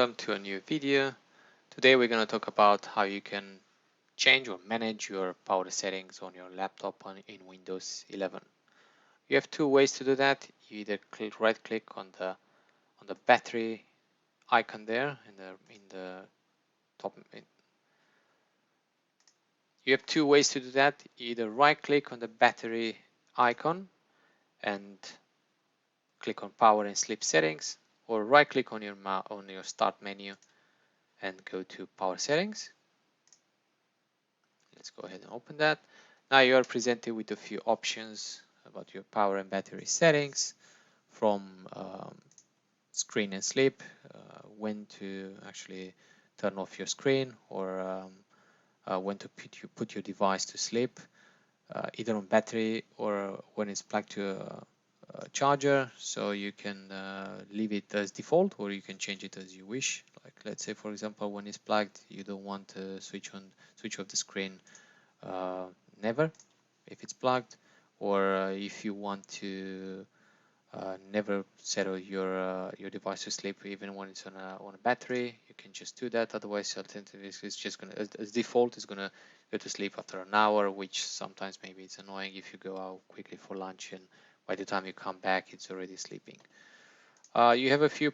welcome to a new video. Today we're going to talk about how you can change or manage your power settings on your laptop in Windows 11. You have two ways to do that. You either right click on the battery icon there in the top. You have two ways to do that. You either right click on the battery icon and click on power and sleep settings, or right click on your start menu and go to power settings. Let's go ahead and open that. Now you are presented with a few options about your power and battery settings, from screen and sleep, when to actually turn off your screen, or when to put your device to sleep, either on battery or when it's plugged to a charger. So you can leave it as default, or you can change it as you wish. Like, let's say, for example, when it's plugged, you don't want to switch off the screen never if it's plugged, or if you want to never settle your device to sleep even when it's on a battery, you can just do that. Otherwise, alternatively, it's just gonna, as default, is gonna go to sleep after an hour, which sometimes maybe it's annoying if you go out quickly for lunch and by the time you come back it's already sleeping. You have a few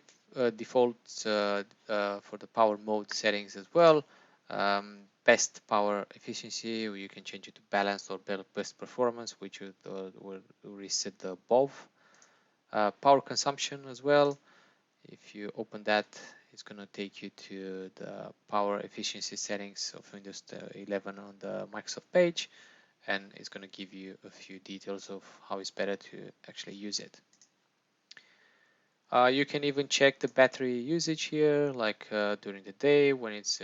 defaults for the power mode settings as well. Best power efficiency, you can change it to balanced or best performance, which will reset the above. Power consumption as well. If you open that, it's going to take you to the power efficiency settings of Windows 11 on the Microsoft page, and it's going to give you a few details of how it's better to actually use it. You can even check the battery usage here, like during the day when it's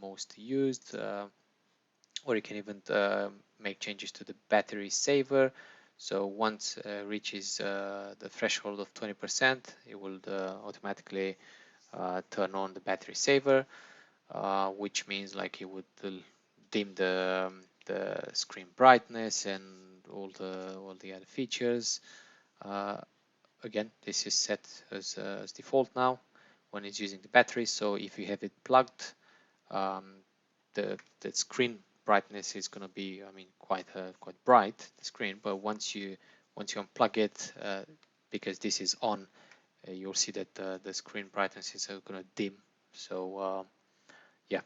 most used, or you can even make changes to the battery saver. So once reaches the threshold of 20%, it will automatically turn on the battery saver, which means like it would dim the screen brightness and all the other features. Again, this is set as default now when it's using the battery. So if you have it plugged, the screen brightness is going to be, I mean, quite bright, the screen. But once you unplug it, because this is on, you'll see that the screen brightness is going to dim. So yeah,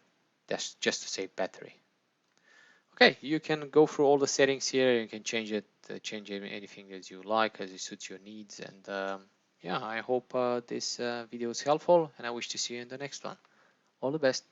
that's just to save battery. Okay, you can go through all the settings here. You can change it, change anything as you like, as it suits your needs. And yeah, I hope this video is helpful, and I wish to see you in the next one. All the best.